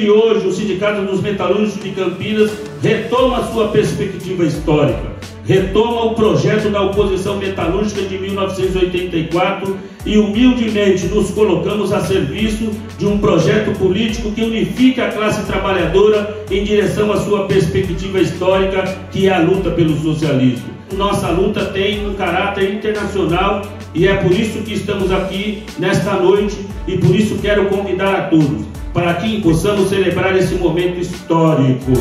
de hoje, o Sindicato dos Metalúrgicos de Campinas retoma sua perspectiva histórica, retoma o projeto da oposição metalúrgica de 1984 e humildemente nos colocamos a serviço de um projeto político que unifique a classe trabalhadora em direção à sua perspectiva histórica, que é a luta pelo socialismo. Nossa luta tem um caráter internacional e é por isso que estamos aqui nesta noite e por isso quero convidar a todos para que possamos celebrar esse momento histórico.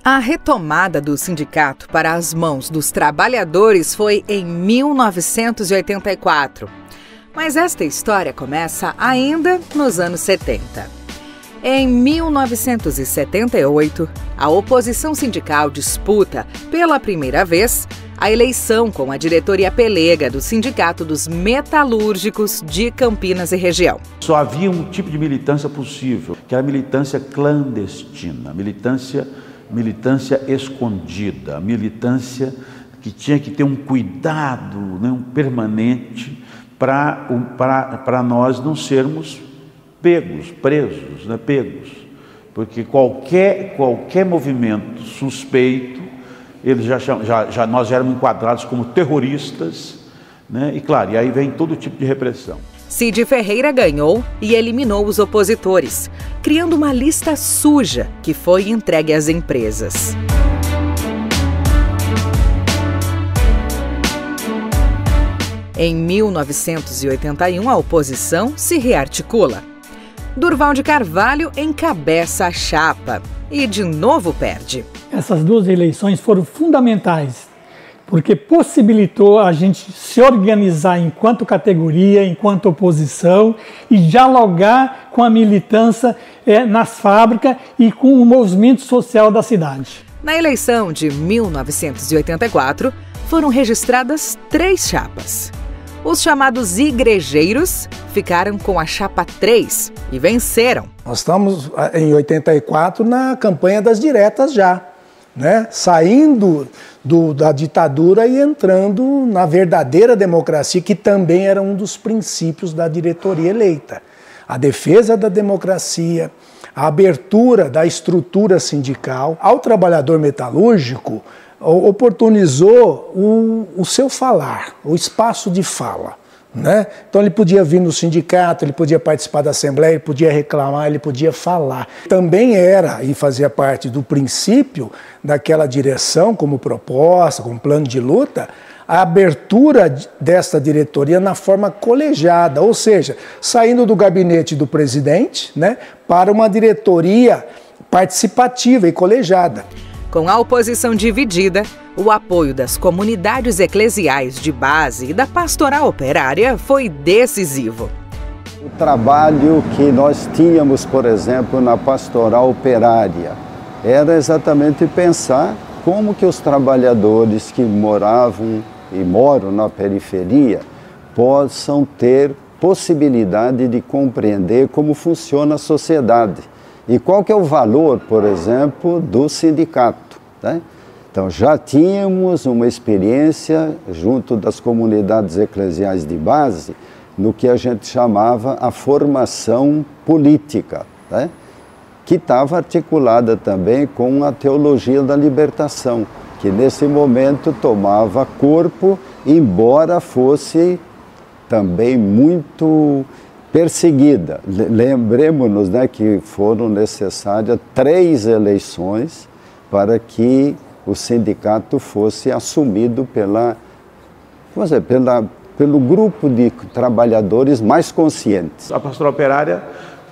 A retomada do sindicato para as mãos dos trabalhadores foi em 1984. Mas esta história começa ainda nos anos 70. Em 1978, a oposição sindical disputa, pela primeira vez, a eleição com a diretoria pelega do Sindicato dos Metalúrgicos de Campinas e região. Só havia um tipo de militância possível, que era a militância clandestina, militância escondida, militância que tinha que ter um cuidado, né, um permanente para nós não sermos presos, né, porque qualquer movimento suspeito, nós éramos enquadrados como terroristas, né, e claro, e aí vem todo tipo de repressão. Cid Ferreira ganhou e eliminou os opositores, criando uma lista suja que foi entregue às empresas. Em 1981, a oposição se rearticula. Durval de Carvalho encabeça a chapa e de novo perde. Essas duas eleições foram fundamentais, porque possibilitou a gente se organizar enquanto categoria, enquanto oposição e dialogar com a militância nas fábricas e com o movimento social da cidade. Na eleição de 1984, foram registradas 3 chapas. Os chamados igrejeiros ficaram com a chapa 3 e venceram. Nós estamos, em 84, na campanha das diretas já, né? Saindo da ditadura e entrando na verdadeira democracia, que também era um dos princípios da diretoria eleita. A defesa da democracia, a abertura da estrutura sindical ao trabalhador metalúrgico, oportunizou o seu falar, o espaço de fala, né? Então ele podia vir no sindicato, ele podia participar da assembleia, ele podia reclamar, ele podia falar. Também era e fazia parte do princípio daquela direção, como proposta, como plano de luta, a abertura desta diretoria na forma colegiada, ou seja, saindo do gabinete do presidente, né, para uma diretoria participativa e colegiada. Com a oposição dividida, o apoio das comunidades eclesiais de base e da pastoral operária foi decisivo. O trabalho que nós tínhamos, por exemplo, na pastoral operária, era exatamente pensar como que os trabalhadores que moravam e moram na periferia possam ter possibilidade de compreender como funciona a sociedade. E qual que é o valor, por exemplo, do sindicato, né? Então já tínhamos uma experiência junto das comunidades eclesiais de base no que a gente chamava a formação política, né? Que estava articulada também com a teologia da libertação, que nesse momento tomava corpo, embora fosse também muito perseguida. Lembremos-nos, né, que foram necessárias 3 eleições para que o sindicato fosse assumido pelo grupo de trabalhadores mais conscientes. A pastoral operária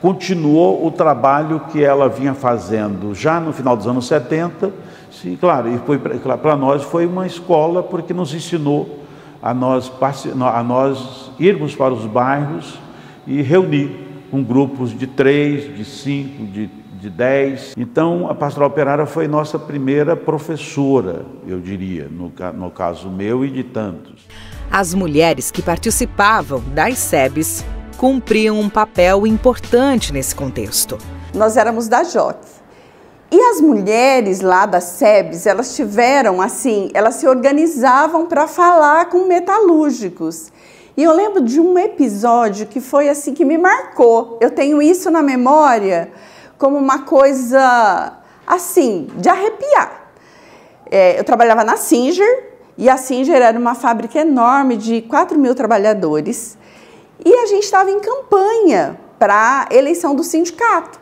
continuou o trabalho que ela vinha fazendo já no final dos anos 70, sim, claro, e para nós foi uma escola porque nos ensinou a nós irmos para os bairros e reunir com grupos de 3, de 5, de 10. Então, a pastoral operária foi nossa primeira professora, eu diria, no caso meu e de tantos. As mulheres que participavam das SEBs cumpriam um papel importante nesse contexto. Nós éramos da JOC. E as mulheres lá das SEBs, elas tiveram, assim, elas se organizavam para falar com metalúrgicos. E eu lembro de um episódio que foi assim, que me marcou. Eu tenho isso na memória como uma coisa, assim, de arrepiar. Eu trabalhava na Singer, e a Singer era uma fábrica enorme de 4.000 trabalhadores. E a gente estava em campanha para a eleição do sindicato.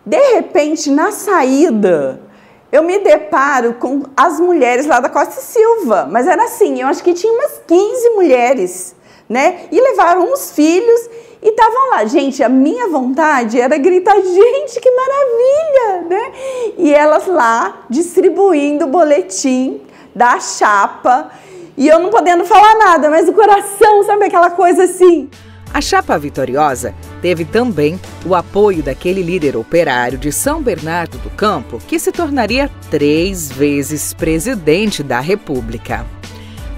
De repente, na saída, eu me deparo com as mulheres lá da Costa e Silva. Mas era assim, eu acho que tinha umas 15 mulheres, né? E levaram os filhos e estavam lá. Gente, a minha vontade era gritar, gente, que maravilha, né? E elas lá distribuindo o boletim da chapa. E eu não podendo falar nada, mas o coração, sabe aquela coisa assim? A chapa vitoriosa teve também o apoio daquele líder operário de São Bernardo do Campo, que se tornaria 3 vezes presidente da República.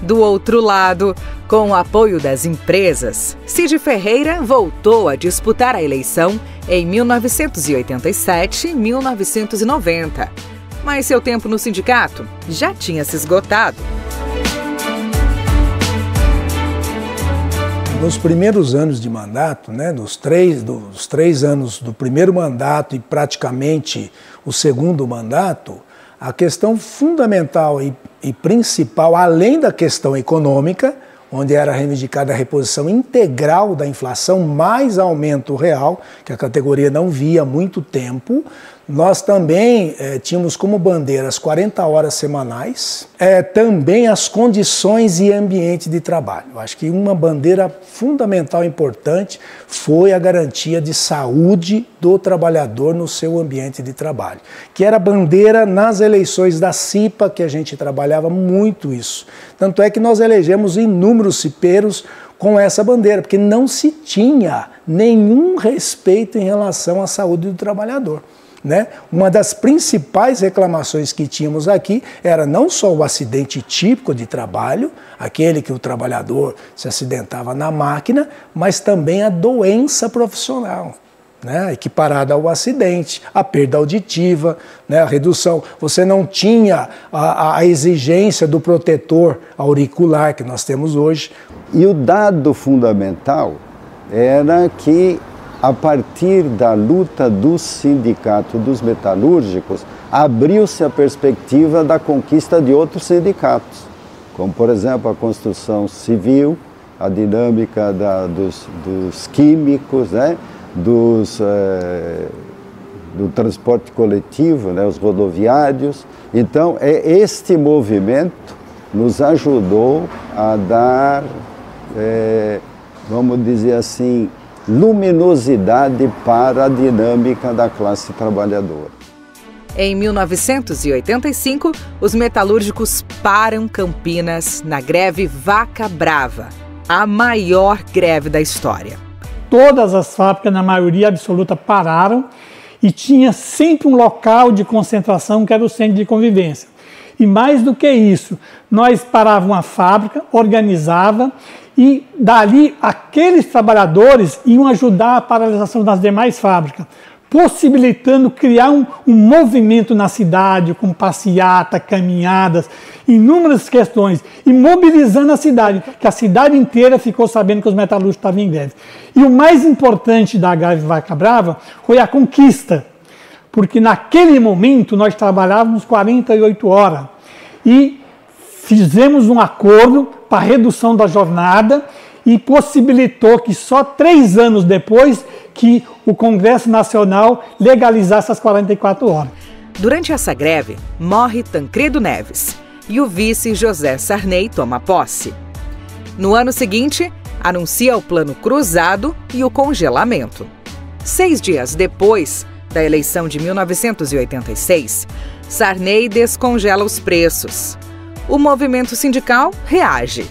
Do outro lado, com o apoio das empresas, Cid Ferreira voltou a disputar a eleição em 1987 e 1990. Mas seu tempo no sindicato já tinha se esgotado. Nos primeiros anos de mandato, né, dos três anos do primeiro mandato e praticamente o segundo mandato, a questão fundamental e principal, além da questão econômica, onde era reivindicada a reposição integral da inflação mais aumento real, que a categoria não via há muito tempo, nós também tínhamos como bandeira as 40 horas semanais, também as condições e ambiente de trabalho. Eu acho que uma bandeira fundamental e importante foi a garantia de saúde do trabalhador no seu ambiente de trabalho, que era bandeira nas eleições da CIPA, que a gente trabalhava muito isso. Tanto é que nós elegemos inúmeros cipeiros com essa bandeira, porque não se tinha nenhum respeito em relação à saúde do trabalhador. Né? Uma das principais reclamações que tínhamos aqui era não só o acidente típico de trabalho, aquele que o trabalhador se acidentava na máquina, mas também a doença profissional, né? Equiparada ao acidente, a perda auditiva, né? A redução. Você não tinha a exigência do protetor auricular que nós temos hoje. E o dado fundamental era que, a partir da luta do sindicato dos metalúrgicos, abriu-se a perspectiva da conquista de outros sindicatos, como, por exemplo, a construção civil, a dinâmica dos químicos, né? Do transporte coletivo, né? Os rodoviários. Então, este movimento nos ajudou a dar, vamos dizer assim, luminosidade para a dinâmica da classe trabalhadora. Em 1985, os metalúrgicos param Campinas na greve Vaca Brava, a maior greve da história. Todas as fábricas, na maioria absoluta, pararam e tinha sempre um local de concentração que era o centro de convivência. E mais do que isso, nós parávamos a fábrica, organizava e dali aqueles trabalhadores iam ajudar a paralisação das demais fábricas, possibilitando criar um movimento na cidade, com passeata, caminhadas, inúmeras questões, e mobilizando a cidade, que a cidade inteira ficou sabendo que os metalúrgicos estavam em greve. E o mais importante da greve Vaca Brava foi a conquista, porque naquele momento nós trabalhávamos 48 horas e fizemos um acordo para a redução da jornada e possibilitou que só 3 anos depois que o Congresso Nacional legalizasse as 44 horas. Durante essa greve, morre Tancredo Neves e o vice José Sarney toma posse. No ano seguinte, anuncia o Plano Cruzado e o congelamento. 6 dias depois da eleição de 1986, Sarney descongela os preços. O movimento sindical reage.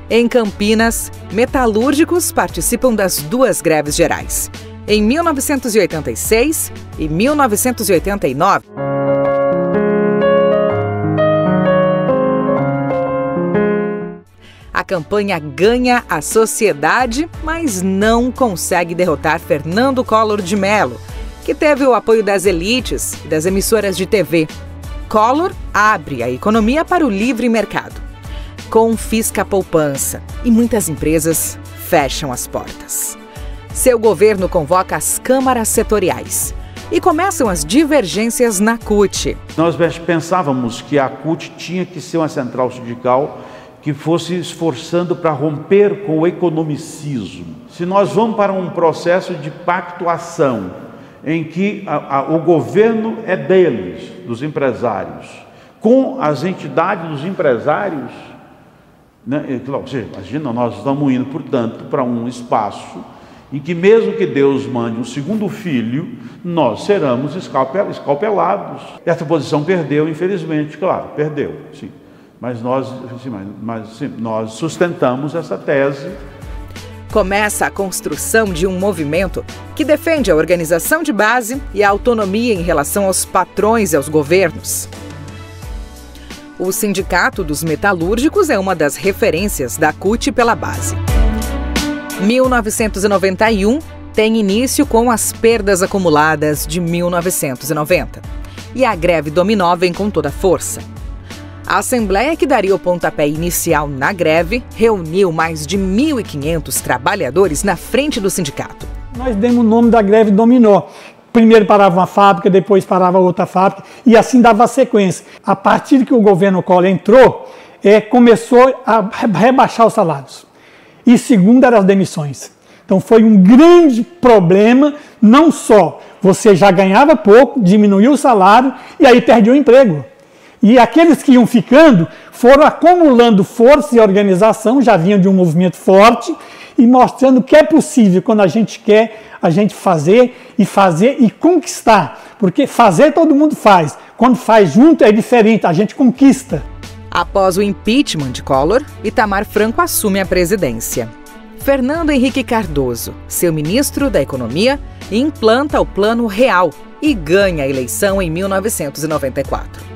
Em Campinas, metalúrgicos participam das 2 greves gerais, em 1986 e 1989. A campanha ganha a sociedade, mas não consegue derrotar Fernando Collor de Mello, que teve o apoio das elites e das emissoras de TV. Collor abre a economia para o livre mercado. confisca a poupança e muitas empresas fecham as portas. Seu governo convoca as câmaras setoriais e começam as divergências na CUT. Nós pensávamos que a CUT tinha que ser uma central sindical que fosse esforçando para romper com o economicismo. Se nós vamos para um processo de pactuação, em que o governo é deles, dos empresários, com as entidades dos empresários, né? Ou seja, imagina, nós estamos indo, portanto, para um espaço em que mesmo que Deus mande um segundo filho, nós seremos escalpelados. Essa posição perdeu, infelizmente, claro, perdeu, sim. Mas nós sustentamos essa tese. Começa a construção de um movimento que defende a organização de base e a autonomia em relação aos patrões e aos governos. O Sindicato dos Metalúrgicos é uma das referências da CUT pela base. 1991 tem início com as perdas acumuladas de 1990. E a greve dominó vem com toda a força. A assembleia que daria o pontapé inicial na greve reuniu mais de 1.500 trabalhadores na frente do sindicato. Nós demos o nome da greve dominó. Primeiro parava uma fábrica, depois parava outra fábrica e assim dava a sequência. A partir que o governo Collor entrou, começou a rebaixar os salários. E segundo eram as demissões. Então foi um grande problema, não só você já ganhava pouco, diminuiu o salário e aí perdia o emprego. E aqueles que iam ficando foram acumulando força e organização, já vinham de um movimento forte e mostrando que é possível quando a gente quer, a gente fazer e conquistar. Porque fazer todo mundo faz, quando faz junto é diferente, a gente conquista. Após o impeachment de Collor, Itamar Franco assume a presidência. Fernando Henrique Cardoso, seu ministro da Economia, implanta o Plano Real e ganha a eleição em 1994.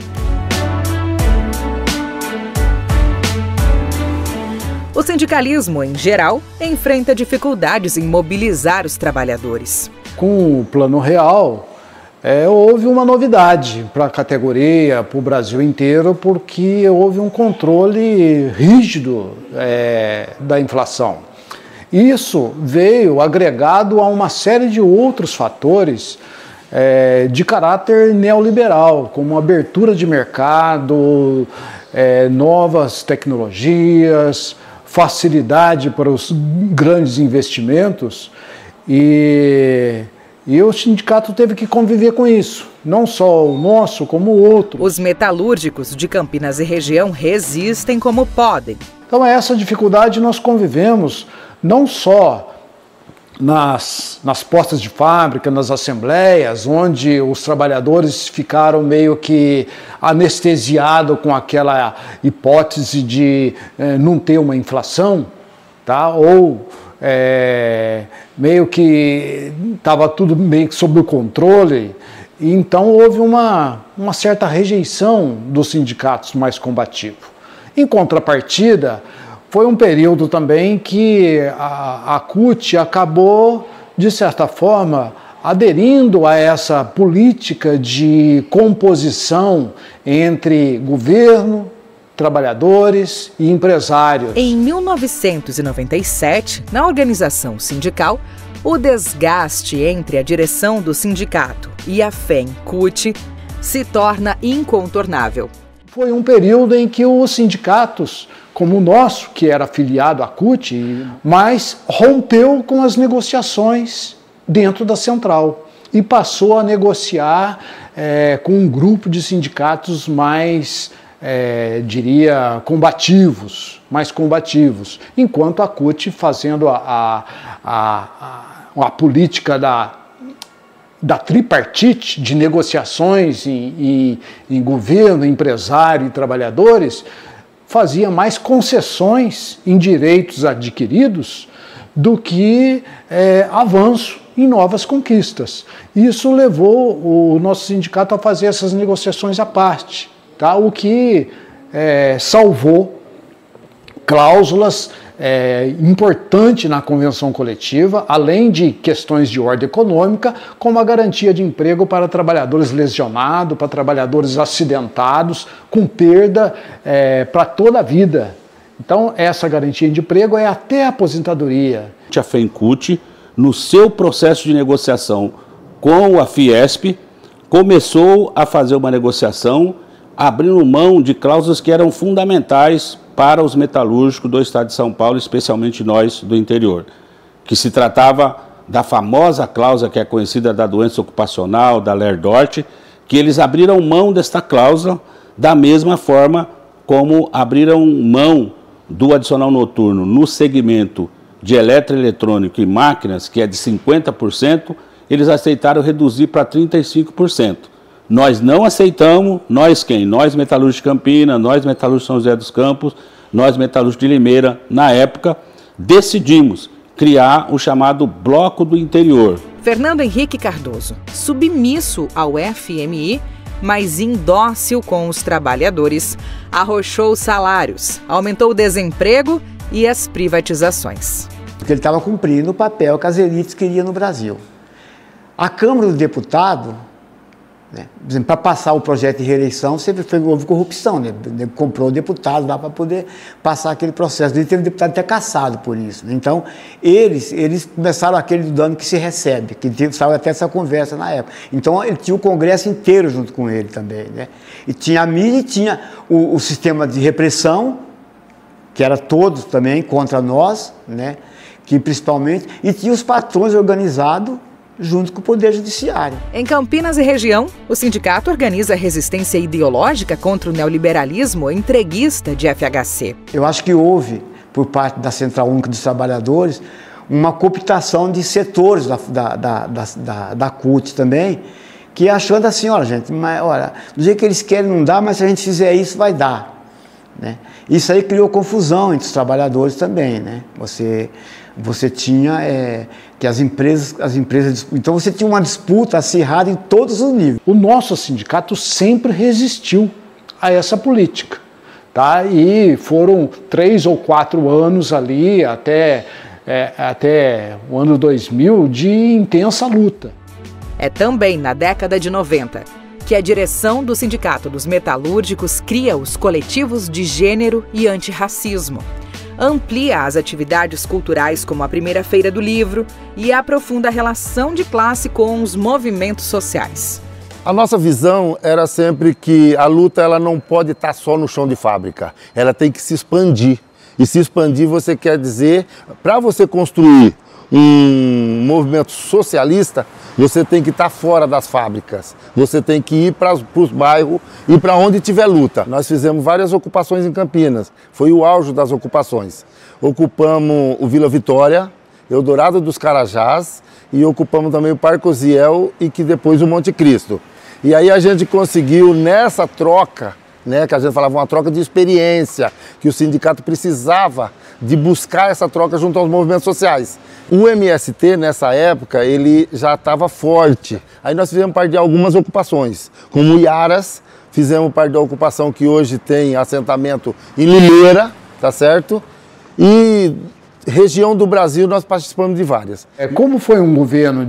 O sindicalismo, em geral, enfrenta dificuldades em mobilizar os trabalhadores. Com o Plano Real, houve uma novidade para a categoria, para o Brasil inteiro, porque houve um controle rígido da inflação. Isso veio agregado a uma série de outros fatores de caráter neoliberal, como abertura de mercado, novas tecnologias, facilidade para os grandes investimentos e o sindicato teve que conviver com isso, não só o nosso, como o outro. Os metalúrgicos de Campinas e região resistem como podem. Então essa dificuldade nós convivemos não só nas postas de fábrica, nas assembleias, onde os trabalhadores ficaram meio que anestesiados com aquela hipótese de não ter uma inflação, tá? Ou meio que estava tudo meio que sob o controle, e então houve uma certa rejeição dos sindicatos mais combativos. Em contrapartida, foi um período também que a CUT acabou, de certa forma, aderindo a essa política de composição entre governo, trabalhadores e empresários. Em 1997, na organização sindical, o desgaste entre a direção do sindicato e a FEM-CUT se torna incontornável. Foi um período em que os sindicatos, como o nosso, que era afiliado à CUT, mas rompeu com as negociações dentro da central e passou a negociar com um grupo de sindicatos mais, mais combativos, enquanto a CUT fazendo a política da tripartite de negociações em governo, empresário e trabalhadores, fazia mais concessões em direitos adquiridos do que avanço em novas conquistas. Isso levou o nosso sindicato a fazer essas negociações à parte, tá? O que salvou cláusulas importantes na convenção coletiva, além de questões de ordem econômica, como a garantia de emprego para trabalhadores lesionados, para trabalhadores acidentados, com perda para toda a vida. Então, essa garantia de emprego é até a aposentadoria. A FENCUT, no seu processo de negociação com a Fiesp, começou a fazer uma negociação abrindo mão de cláusulas que eram fundamentais para os metalúrgicos do estado de São Paulo, especialmente nós do interior, que se tratava da famosa cláusula que é conhecida da doença ocupacional, da LERDORT, que eles abriram mão desta cláusula da mesma forma como abriram mão do adicional noturno no segmento de eletroeletrônico e máquinas, que é de 50%, eles aceitaram reduzir para 35%. Nós não aceitamos, nós quem? Nós metalúrgicos de Campinas, nós metalúrgicos de São José dos Campos, nós metalúrgicos de Limeira, na época, decidimos criar o chamado Bloco do Interior. Fernando Henrique Cardoso, submisso ao FMI, mas indócil com os trabalhadores, arrochou os salários, aumentou o desemprego e as privatizações. Porque ele estava cumprindo o papel que as elites queriam no Brasil. A Câmara do Deputado, né, para passar o projeto de reeleição, sempre houve corrupção, né? Comprou o deputado lá para poder passar aquele processo. Ele teve o deputado até cassado por isso. Né? Então, eles começaram aquele do dano que se recebe, que saiu até essa conversa na época. Então, ele tinha o Congresso inteiro junto com ele também. Né? E tinha a mídia, tinha o sistema de repressão, que era todos também contra nós, né? Que principalmente, e tinha os patrões organizados junto com o Poder Judiciário. Em Campinas e região, o sindicato organiza resistência ideológica contra o neoliberalismo entreguista de FHC. Eu acho que houve, por parte da Central Única dos Trabalhadores, uma cooptação de setores da CUT também, que achando assim, olha gente, mas, olha, do jeito que eles querem não dá, mas se a gente fizer isso vai dar. Né? Isso aí criou confusão entre os trabalhadores também, né? Você tinha que as empresas, então você tinha uma disputa acirrada em todos os níveis. O nosso sindicato sempre resistiu a essa política, tá? E foram 3 ou 4 anos ali, até o ano 2000, de intensa luta. É também na década de 90 que a direção do Sindicato dos Metalúrgicos cria os coletivos de gênero e antirracismo. Amplia as atividades culturais como a Primeira Feira do Livro e aprofunda a relação de classe com os movimentos sociais. A nossa visão era sempre que a luta ela não pode estar só no chão de fábrica, ela tem que se expandir. E se expandir você quer dizer, para você construir um movimento socialista, você tem que estar fora das fábricas, você tem que ir para os bairros e para onde tiver luta. Nós fizemos várias ocupações em Campinas, foi o auge das ocupações. Ocupamos o Vila Vitória, Eldorado dos Carajás e ocupamos também o Parque Osiel e que depois o Monte Cristo. E aí a gente conseguiu nessa troca, né, que a gente falava uma troca de experiência, que o sindicato precisava de buscar essa troca junto aos movimentos sociais. O MST, nessa época, ele já estava forte. Aí nós fizemos parte de algumas ocupações, como Iaras, fizemos parte da ocupação que hoje tem assentamento em Limeira, tá certo? E região do Brasil nós participamos de várias. Como foi um governo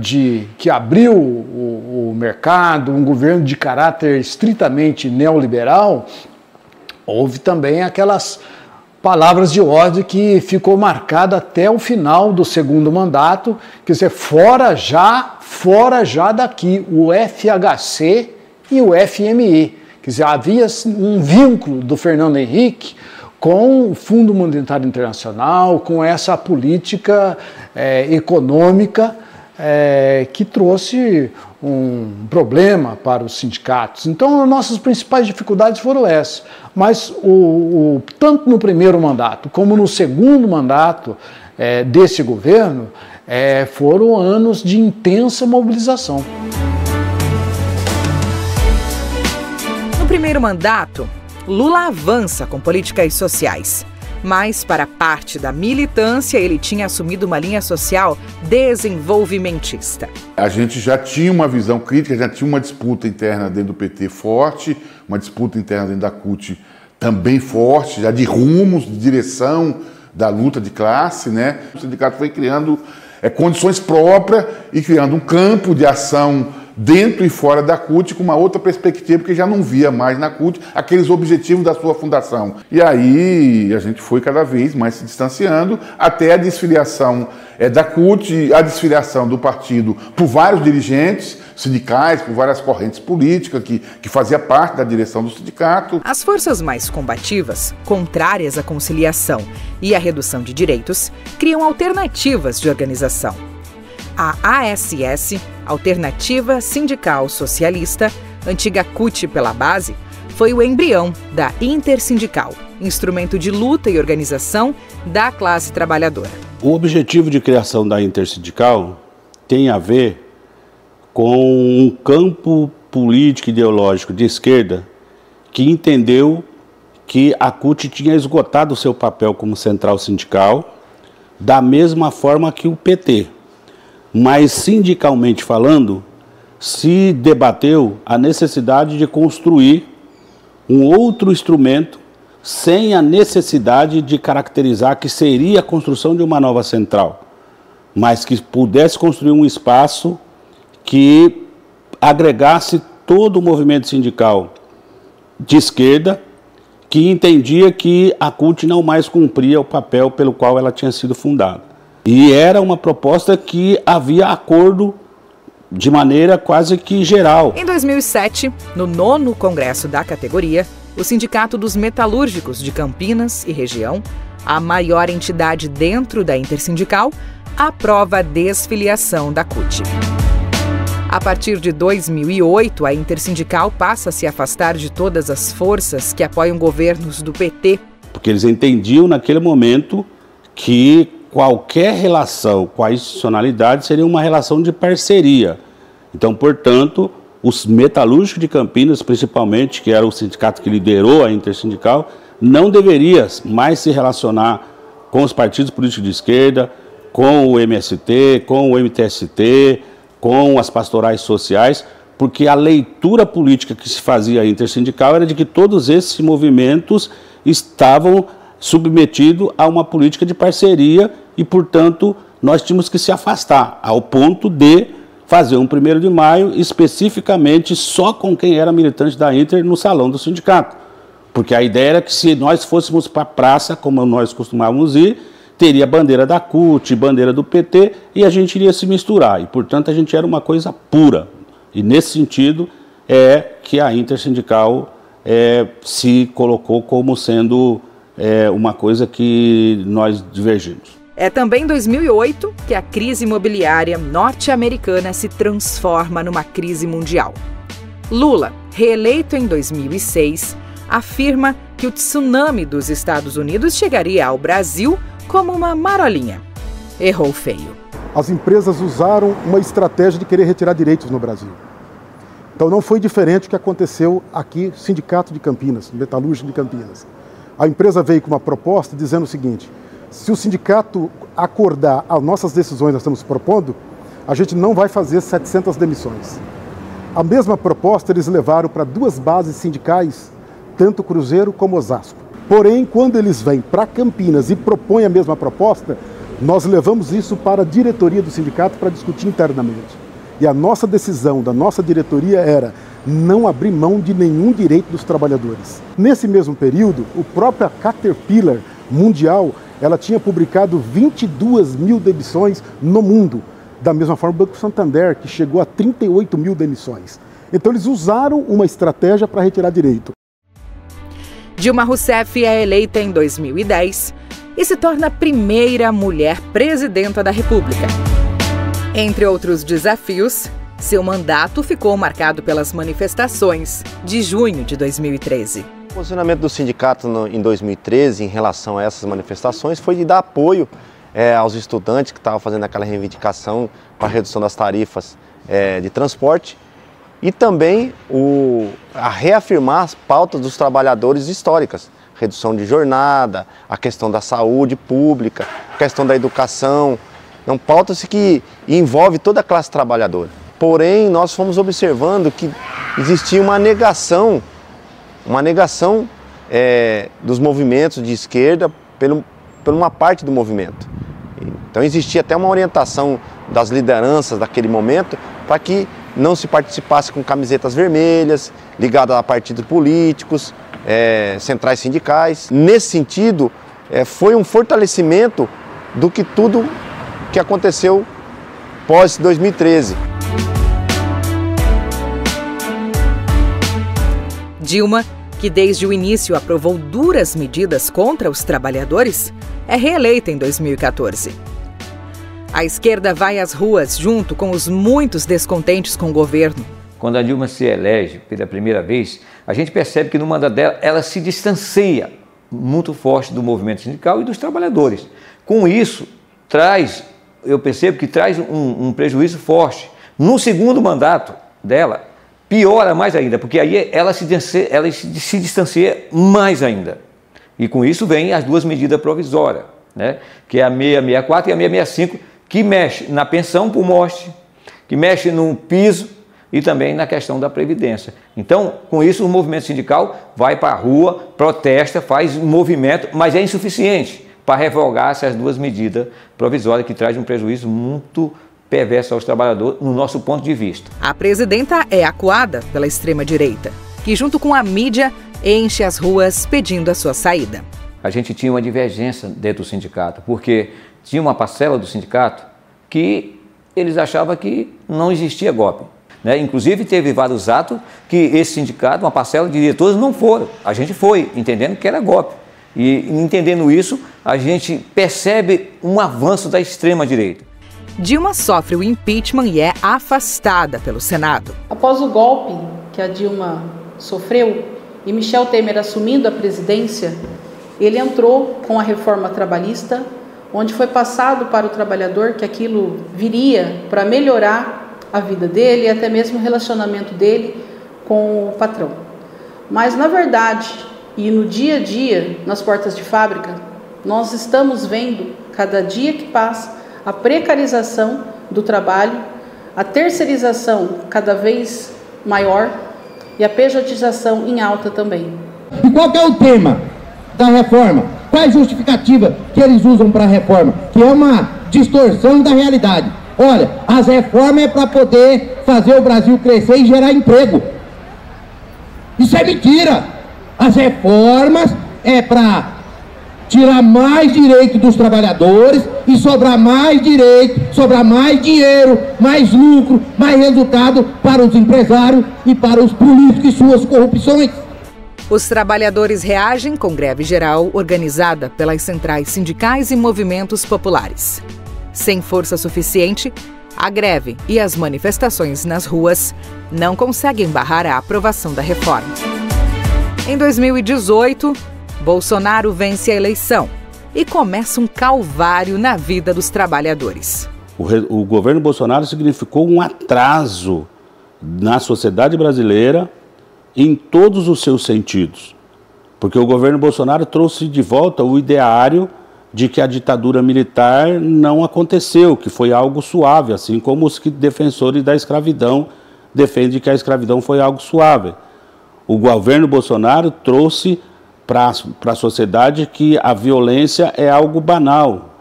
que abriu o mercado, um governo de caráter estritamente neoliberal, houve também aquelas palavras de ordem que ficou marcada até o final do segundo mandato, quer dizer, fora já daqui, o FHC e o FMI. Quer dizer, havia um vínculo do Fernando Henrique com o Fundo Monetário Internacional, com essa política econômica que trouxe um problema para os sindicatos. Então, nossas principais dificuldades foram essas. Mas, tanto no primeiro mandato como no segundo mandato desse governo, foram anos de intensa mobilização. No primeiro mandato, Lula avança com políticas sociais. Mas, para parte da militância, ele tinha assumido uma linha social desenvolvimentista. A gente já tinha uma visão crítica, já tinha uma disputa interna dentro do PT forte, uma disputa interna dentro da CUT também forte, já de rumos, de direção da luta de classe, né? O sindicato foi criando condições próprias e criando um campo de ação dentro e fora da CUT com uma outra perspectiva, porque já não via mais na CUT aqueles objetivos da sua fundação. E aí a gente foi cada vez mais se distanciando até a desfiliação da CUT, a desfiliação do partido por vários dirigentes sindicais, por várias correntes políticas que fazia parte da direção do sindicato. As forças mais combativas, contrárias à conciliação e à redução de direitos, criam alternativas de organização. A ASS, Alternativa Sindical Socialista, antiga CUT pela base, foi o embrião da Intersindical, instrumento de luta e organização da classe trabalhadora. O objetivo de criação da Intersindical tem a ver com um campo político e ideológico de esquerda que entendeu que a CUT tinha esgotado o seu papel como central sindical, da mesma forma que o PT. Mas, sindicalmente falando, se debateu a necessidade de construir um outro instrumento sem a necessidade de caracterizar que seria a construção de uma nova central, mas que pudesse construir um espaço que agregasse todo o movimento sindical de esquerda, que entendia que a CUT não mais cumpria o papel pelo qual ela tinha sido fundada. E era uma proposta que havia acordo de maneira quase que geral. Em 2007, no 9º Congresso da categoria, o Sindicato dos Metalúrgicos de Campinas e região, a maior entidade dentro da Intersindical, aprova a desfiliação da CUT. A partir de 2008, a Intersindical passa a se afastar de todas as forças que apoiam governos do PT. Porque eles entendiam naquele momento que qualquer relação com a institucionalidade seria uma relação de parceria. Então, portanto, os metalúrgicos de Campinas, principalmente, que era o sindicato que liderou a Intersindical, não deveria mais se relacionar com os partidos políticos de esquerda, com o MST, com o MTST, com as pastorais sociais, porque a leitura política que se fazia intersindical era de que todos esses movimentos estavam submetidos a uma política de parceria e, portanto, nós tínhamos que se afastar, ao ponto de fazer um 1º de maio especificamente só com quem era militante da Inter no salão do sindicato. Porque a ideia era que se nós fôssemos para a praça, como nós costumávamos ir, teria bandeira da CUT, bandeira do PT, e a gente iria se misturar. E, portanto, a gente era uma coisa pura. E, nesse sentido, é que a Intersindical se colocou como sendo uma coisa que nós divergimos. É também em 2008 que a crise imobiliária norte-americana se transforma numa crise mundial. Lula, reeleito em 2006, afirma que o tsunami dos Estados Unidos chegaria ao Brasil como uma marolinha. Errou feio. As empresas usaram uma estratégia de querer retirar direitos no Brasil. Então não foi diferente do que aconteceu aqui, Sindicato de Campinas, Metalúrgico de Campinas. A empresa veio com uma proposta dizendo o seguinte: se o sindicato acordar as nossas decisões que nós estamos propondo, a gente não vai fazer 700 demissões. A mesma proposta eles levaram para 2 bases sindicais, tanto Cruzeiro como Osasco. Porém, quando eles vêm para Campinas e propõem a mesma proposta, nós levamos isso para a diretoria do sindicato para discutir internamente. E a nossa decisão da nossa diretoria era não abrir mão de nenhum direito dos trabalhadores. Nesse mesmo período, a própria Caterpillar Mundial, ela tinha publicado 22 mil demissões no mundo. Da mesma forma, o Banco Santander, que chegou a 38 mil demissões. Então, eles usaram uma estratégia para retirar direito. Dilma Rousseff é eleita em 2010 e se torna a primeira mulher presidenta da República. Entre outros desafios, seu mandato ficou marcado pelas manifestações de junho de 2013. O posicionamento do sindicato em 2013 em relação a essas manifestações foi de dar apoio aos estudantes que estavam fazendo aquela reivindicação para a redução das tarifas de transporte e também a reafirmar as pautas dos trabalhadores históricas, redução de jornada, a questão da saúde pública, a questão da educação, então pautas que envolvem toda a classe trabalhadora. Porém, nós fomos observando que existia uma negação dos movimentos de esquerda por uma parte do movimento. Então existia até uma orientação das lideranças daquele momento para que não se participasse com camisetas vermelhas, ligadas a partidos políticos, centrais sindicais. Nesse sentido, foi um fortalecimento do que tudo que aconteceu pós 2013. Dilma, que desde o início aprovou duras medidas contra os trabalhadores, é reeleita em 2014. A esquerda vai às ruas junto com os muitos descontentes com o governo. Quando a Dilma se elege pela primeira vez, a gente percebe que no mandato dela, ela se distancia muito forte do movimento sindical e dos trabalhadores. Com isso, eu percebo que traz um prejuízo forte. No segundo mandato dela, piora mais ainda, porque aí ela se distancia mais ainda. E com isso vem as duas medidas provisórias, né? Que é a 664 e a 665, que mexe na pensão por morte, que mexe no piso e também na questão da Previdência. Então, com isso, o movimento sindical vai para a rua, protesta, faz um movimento, mas é insuficiente para revogar essas duas medidas provisórias que trazem um prejuízo muito perverso aos trabalhadores, no nosso ponto de vista. A presidenta é acuada pela extrema-direita, que junto com a mídia enche as ruas pedindo a sua saída. A gente tinha uma divergência dentro do sindicato, porque tinha uma parcela do sindicato que eles achavam que não existia golpe. Né? Inclusive teve vários atos que esse sindicato, uma parcela de diretores não foram. A gente foi, entendendo que era golpe. E entendendo isso, a gente percebe um avanço da extrema-direita. Dilma sofre o impeachment e é afastada pelo Senado. Após o golpe que a Dilma sofreu e Michel Temer assumindo a presidência, ele entrou com a reforma trabalhista, onde foi passado para o trabalhador que aquilo viria para melhorar a vida dele e até mesmo o relacionamento dele com o patrão. Mas, na verdade, e no dia a dia, nas portas de fábrica, nós estamos vendo, cada dia que passa, a precarização do trabalho, a terceirização cada vez maior e a pejotização em alta também. E qual que é o tema da reforma? Qual é a justificativa que eles usam para a reforma? Que é uma distorção da realidade. Olha, as reformas é para poder fazer o Brasil crescer e gerar emprego. Isso é mentira. As reformas é para tirar mais direito dos trabalhadores e sobrar mais direito, sobrar mais dinheiro, mais lucro, mais resultado para os empresários e para os políticos e suas corrupções. Os trabalhadores reagem com greve geral organizada pelas centrais sindicais e movimentos populares. Sem força suficiente, a greve e as manifestações nas ruas não conseguem barrar a aprovação da reforma. Em 2018, Bolsonaro vence a eleição e começa um calvário na vida dos trabalhadores. O governo Bolsonaro significou um atraso na sociedade brasileira em todos os seus sentidos. Porque o governo Bolsonaro trouxe de volta o ideário de que a ditadura militar não aconteceu, que foi algo suave, assim como os defensores da escravidão defendem que a escravidão foi algo suave. O governo Bolsonaro trouxe para a sociedade que a violência é algo banal.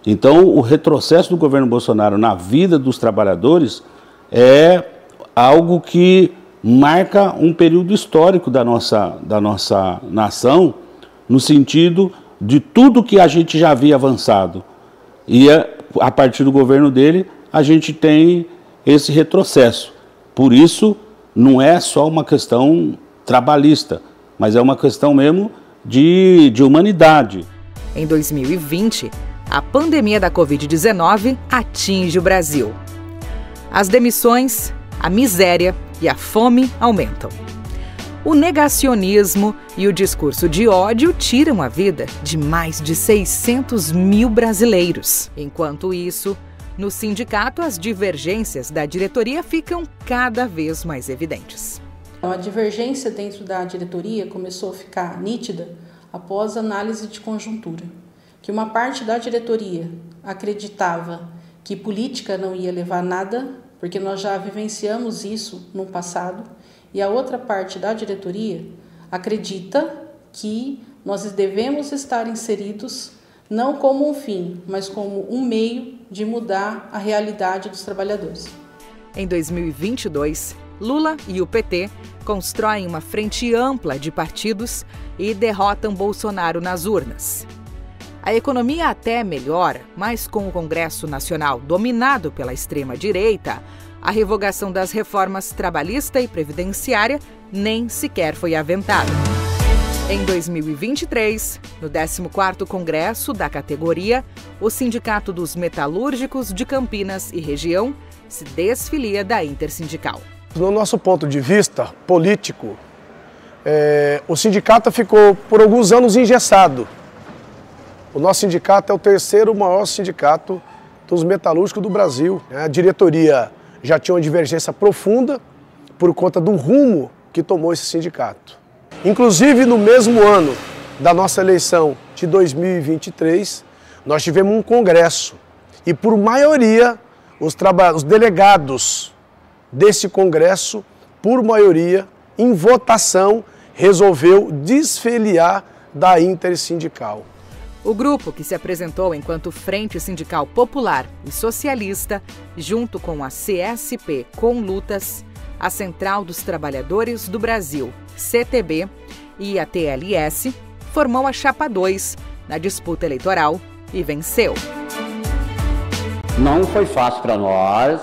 Então, o retrocesso do governo Bolsonaro na vida dos trabalhadores é algo que marca um período histórico da nossa nação, no sentido de tudo que a gente já havia avançado. E a partir do governo dele, a gente tem esse retrocesso. Por isso, não é só uma questão trabalhista, mas é uma questão mesmo de humanidade. Em 2020, a pandemia da Covid-19 atinge o Brasil. As demissões, a miséria e a fome aumentam. O negacionismo e o discurso de ódio tiram a vida de mais de 600 mil brasileiros. Enquanto isso, no sindicato, as divergências da diretoria ficam cada vez mais evidentes. A divergência dentro da diretoria começou a ficar nítida após análise de conjuntura, que uma parte da diretoria acreditava que política não ia levar a nada, porque nós já vivenciamos isso no passado, e a outra parte da diretoria acredita que nós devemos estar inseridos não como um fim, mas como um meio de mudar a realidade dos trabalhadores. Em 2022, Lula e o PT constroem uma frente ampla de partidos e derrotam Bolsonaro nas urnas. A economia até melhora, mas com o Congresso Nacional dominado pela extrema-direita, a revogação das reformas trabalhista e previdenciária nem sequer foi aventada. Em 2023, no 14º Congresso da categoria, o Sindicato dos Metalúrgicos de Campinas e região se desfilia da Intersindical. No nosso ponto de vista político, o sindicato ficou por alguns anos engessado. O nosso sindicato é o terceiro maior sindicato dos metalúrgicos do Brasil. A diretoria já tinha uma divergência profunda por conta do rumo que tomou esse sindicato. Inclusive, no mesmo ano da nossa eleição de 2023, nós tivemos um congresso e, por maioria, os delegados desse congresso, por maioria, em votação, resolveu desfiliar da Intersindical. O grupo, que se apresentou enquanto Frente Sindical Popular e Socialista, junto com a CSP Com Lutas, a Central dos Trabalhadores do Brasil, CTB, e a TLS, formou a Chapa 2 na disputa eleitoral e venceu. Não foi fácil para nós,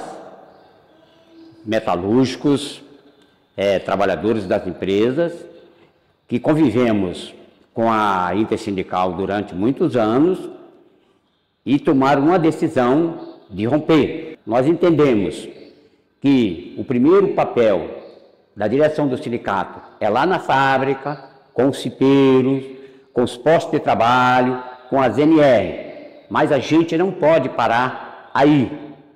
metalúrgicos, trabalhadores das empresas, que convivemos com a Intersindical durante muitos anos e tomaram uma decisão de romper. Nós entendemos que o primeiro papel da direção do sindicato é lá na fábrica, com os cipeiros, com os postos de trabalho, com as NR, mas a gente não pode parar aí.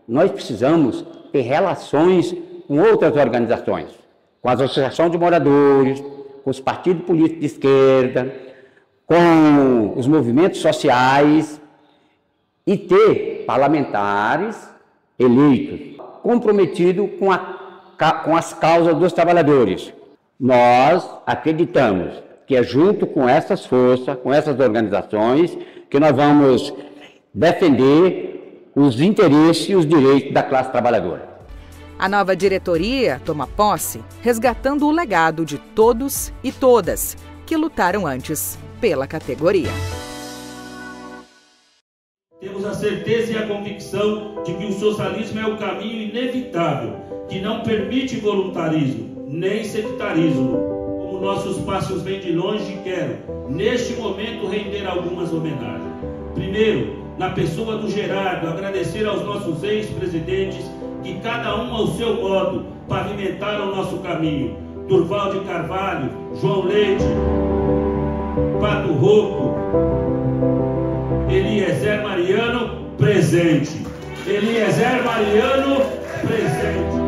Nós precisamos ter relações com outras organizações, com a Associação de Moradores, com os partidos políticos de esquerda, com os movimentos sociais e ter parlamentares eleitos, comprometidos com as causas dos trabalhadores. Nós acreditamos que é junto com essas forças, com essas organizações, que nós vamos defender os interesses e os direitos da classe trabalhadora. A nova diretoria toma posse, resgatando o legado de todos e todas que lutaram antes pela categoria. Temos a certeza e a convicção de que o socialismo é o caminho inevitável, que não permite voluntarismo, nem sectarismo. Como nossos passos vêm de longe, quero, neste momento, render algumas homenagens. Primeiro, na pessoa do Gerardo, agradecer aos nossos ex-presidentes que cada um ao seu modo pavimentaram o nosso caminho. Durval de Carvalho, João Leite, Pato Rouco, Eliezer Mariano, presente. Eliezer Mariano, presente.